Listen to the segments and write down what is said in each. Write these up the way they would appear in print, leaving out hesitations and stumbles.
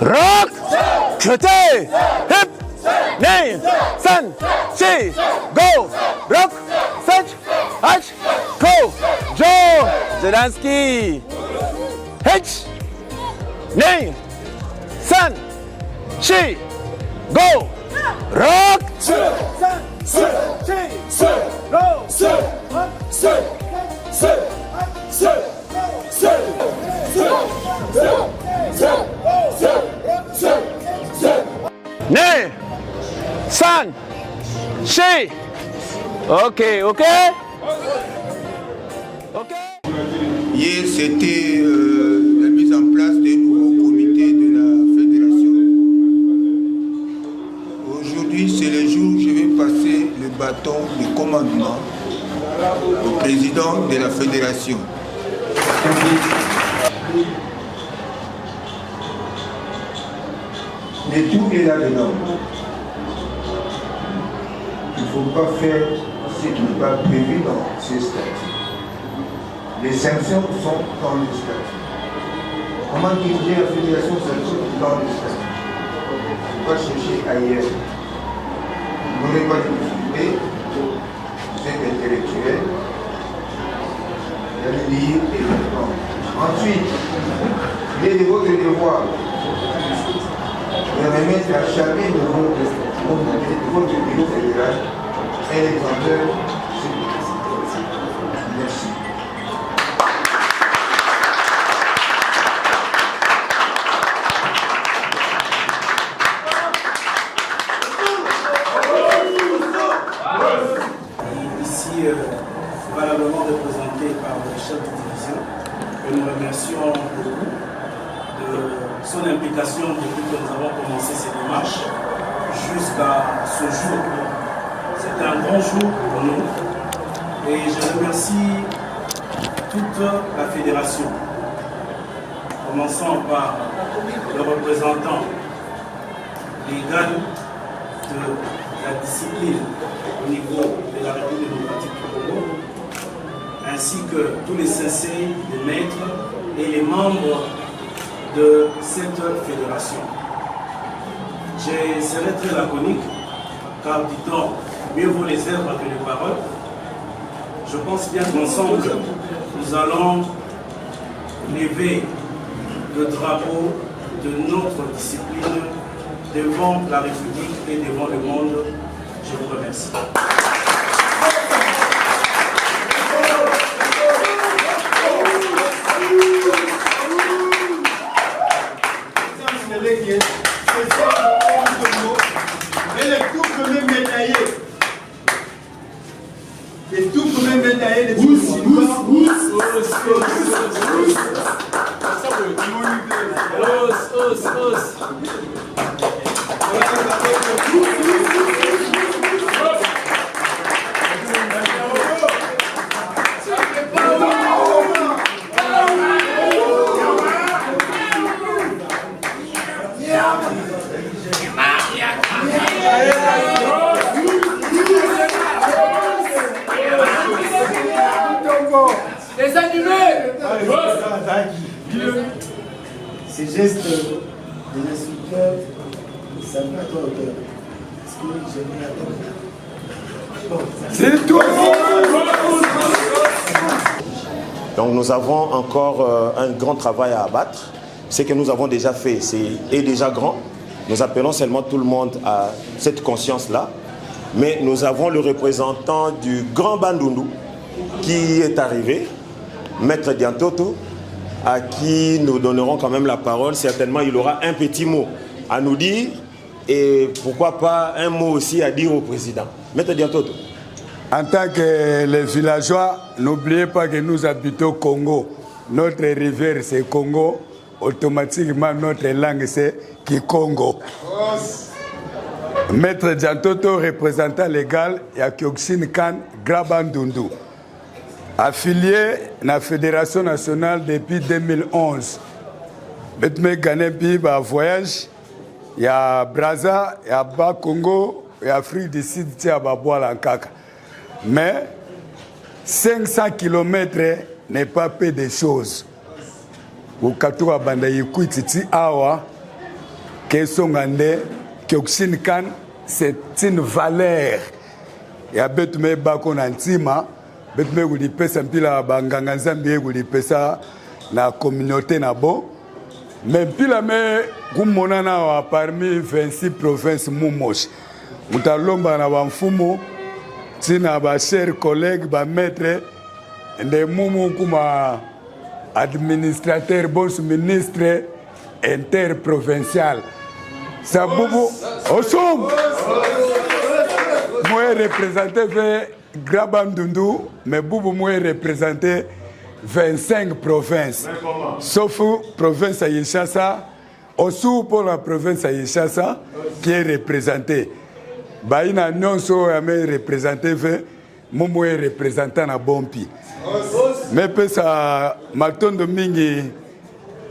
rock, côté, hip, nay, san, si, go, rock, set, H, go, Joe, Zelensky, H, nay, san, si, go, rock, Né, san, chi. Ok. Hier, c'était la mise en place d'un nouveau comité de la fédération. Aujourd'hui, c'est le jour où je vais passer le bâton de commandement au président de la fédération. Mais tout est là-dedans. Il ne faut pas faire ce qui n'est pas prévu dans ces statuts. Les sanctions sont dans les statuts. Comment diriger la fédération sanctionne dans les statuts? Il ne faut pas chercher ailleurs. Vous n'aurez pas de difficulté, vous êtes intellectuel, vous allez lire et comprendre. Ensuite, il est de votre devoir de remettre à chacun de votre bureau fédéral un exemplaire. Merci. Ici, valablement représenté par le chef de division, que nous remercions beaucoup de son implication depuis que nous avons commencé ces démarches jusqu'à ce jour. C'est un grand jour pour nous et je remercie toute la fédération, commençant par le représentant légal de la discipline au niveau de la République démocratique du Congo, ainsi que tous les sensei, les maîtres et les membres de cette fédération. Je serai très laconique, car dit-on, mieux vaut les œuvres que les paroles. Je pense bien qu'ensemble, nous allons lever le drapeau de notre discipline devant la République et devant le monde. Je vous remercie. Les animés. Ces gestes de l'instructeur, ça me met à toi au cœur. Parce que j'aimerais attendre. C'est tout. Donc nous avons encore un grand travail à abattre. Ce que nous avons déjà fait est déjà grand. Nous appelons seulement tout le monde à cette conscience-là. Mais nous avons le représentant du Grand Bandundu qui est arrivé, Maître Diantoto, à qui nous donnerons quand même la parole. Certainement, il aura un petit mot à nous dire et pourquoi pas un mot aussi à dire au président. Maître Diantoto. En tant que les villageois, n'oubliez pas que nous habitons au Congo. Notre rivière, c'est Congo. Automatiquement, notre langue, c'est Kikongo. Maître Diantoto, représentant légal, et à Kyokshin Khan, Grabandundu. Affilié à la Fédération nationale depuis 2011. Maintenant, gagné un voyage. Il y a Brazza, il y a Bas Congo, il y a Afrique du Sud, il y a Babois-Lankaka. Mais 500 km n'est pas peu de choses. Au Katoua Bandayikou Titi Awa, Kesongande, Kyokushin Kan, c'est une valeur. Ya betume bako na ntima, betume guli pesa mpila banganga nzambi guli pesa na communauté na bon. Mais mpila me kumonana wa parmi 26 provinces mumosh. Mutalomba na bamfumu, tina ba chers collègues, ba maître, de mumu kuma administrateur, bon ministre interprovincial. Sabubu, Osum! Moi représenté Grabandundu, mais Boubou moi représenté 25 provinces. Sauf province à Yeshasa, aussi pour la province à Yeshasa qui est représentée. Baïna Nyonso a représenté, moi représentant à Bompi. Mais peut ça, Matondo Mingi,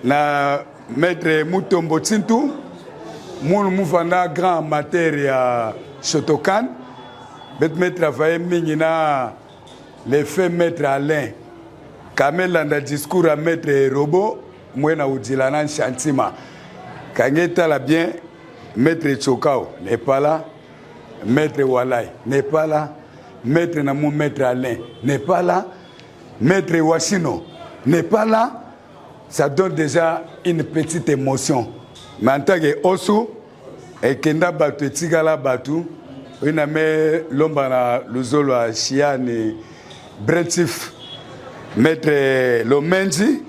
na maître Mutombo Tsintou, mon mouvement grand matière à Chotokan. Je travaille avec les faits maître Alain. Quand il a discours à maître Robot, moi na udilana chantima. Quand il est bien, maître Chokao n'est pas là, maître Walai n'est pas là, maître Namou maître Alain n'est pas là, maître Washino n'est pas là. Ça donne déjà une petite émotion. Mais en tant que Osu, et Kenda Batu, Tigala Batu, on a mis l'homme à l'Uzolo à Chiane, Bretif, maître Lomenji,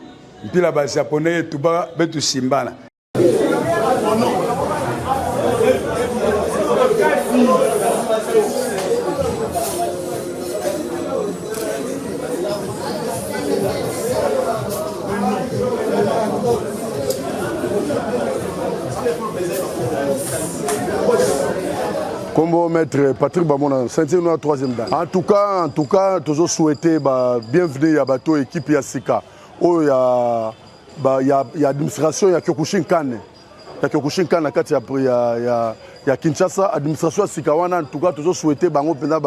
puis là-bas, japonais, Tuba, Betu Shimbana. Comme maître Patrick Bamona, c'est une troisième dame. En tout cas, toujours souhaité bienvenue à bateau équipe Yassika. Oh, il y a administration, il y a Kyokushin Kan. Il y a Kyokushin Kan, il y a Kinshasa, administration Sikawana. En tout cas, toujours souhaité bango pena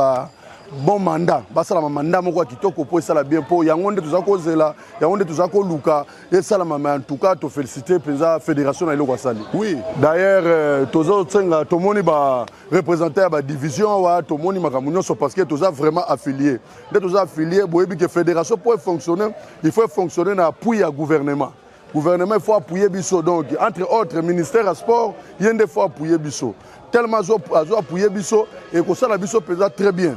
bon mandat. Basala mandat moko kitoko po sala bien po yangonde tuzako zela, yangonde tuzako luka et sala en tout cas te féliciter pesa fédération na iloko sali. Oui, d'ailleurs tozo tsenga tomoni ba représenter ba division wa tomoni makamunyo so parce que toza vraiment affilié. Dès toza affilié boyebi que fédération pour fonctionner, il faut fonctionner na appui à gouvernement. Gouvernement il faut appuyer biso donc entre autres ministère à sport, il y a des fois appuyer biso. Tellement azo appuyer biso et que ça la biso pesa très bien.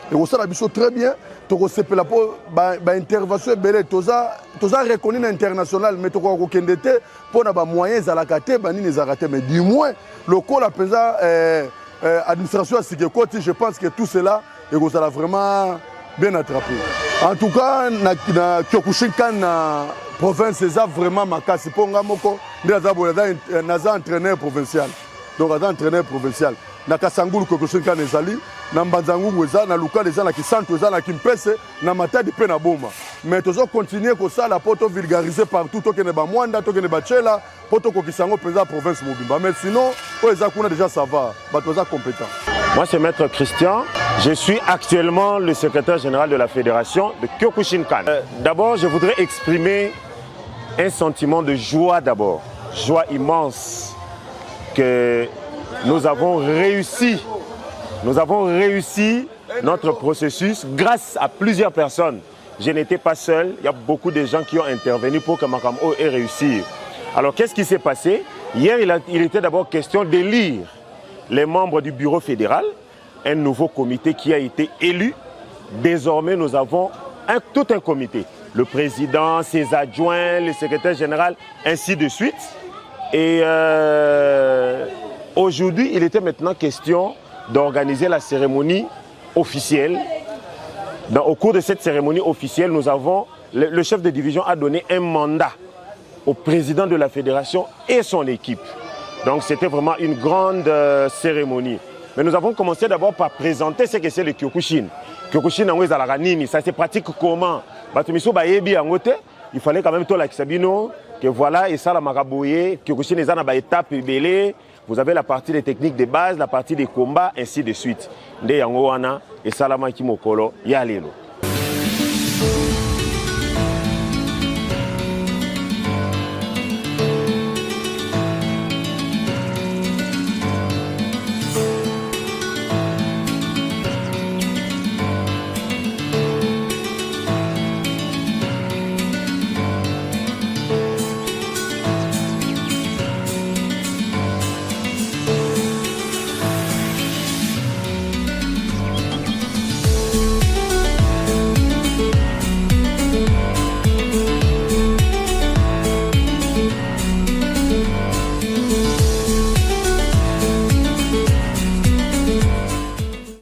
Et on sait la biso très bien, tu sais la intervention belé, tu as reconnu international, mais tu as reconnu pour les moyens à la carte, mais du moins le col a pesé administration à Sikekoti, je pense que tout cela et ça l'a vraiment bien attrapé. En tout cas, na Kyokushin Kan na province ça vraiment makasi pour ngamoko, naza entraîneur provincial. Donc entraîneur provincial. Na Kasangulu Kyokushin Kan ezali. Na Mbanzangu eza na luka eza na Kisanto eza na Kimpese na Matadi pe na Boma mais tozo continuer ko ça la poto vulgariser partout to kene ba Mwanda to kene ba Chela poto ko Kisango pesa province mobimba mais sinon o eza kuna déjà ça va ba toza compétent. Moi c'est maître Christian, je suis actuellement le secrétaire général de la fédération de Kyokushin Kan. D'abord je voudrais exprimer un sentiment de joie d'abord, joie immense que nous avons réussi notre processus grâce à plusieurs personnes. Je n'étais pas seul, il y a beaucoup de gens qui ont intervenu pour que Makamo ait réussi. Alors qu'est-ce qui s'est passé? Hier, il était d'abord question d'élire les membres du bureau fédéral, un nouveau comité qui a été élu. Désormais, nous avons tout un comité. Le président, ses adjoints, le secrétaire général, ainsi de suite. Et aujourd'hui, il était maintenant question d'organiser la cérémonie officielle. Au cours de cette cérémonie officielle, nous avons, le chef de division a donné un mandat au président de la fédération et son équipe. Donc c'était vraiment une grande cérémonie. Mais nous avons commencé d'abord par présenter ce que c'est le Kyokushin. Kyokushin, ça se pratique comment? Il fallait quand même tout l'accepter que voilà, et ça la maraboye, Kyokushin est dans étape belé. Vous avez la partie des techniques de base, la partie des combats, ainsi de suite. Nde yango wana, et salama kimokolo, yalelo.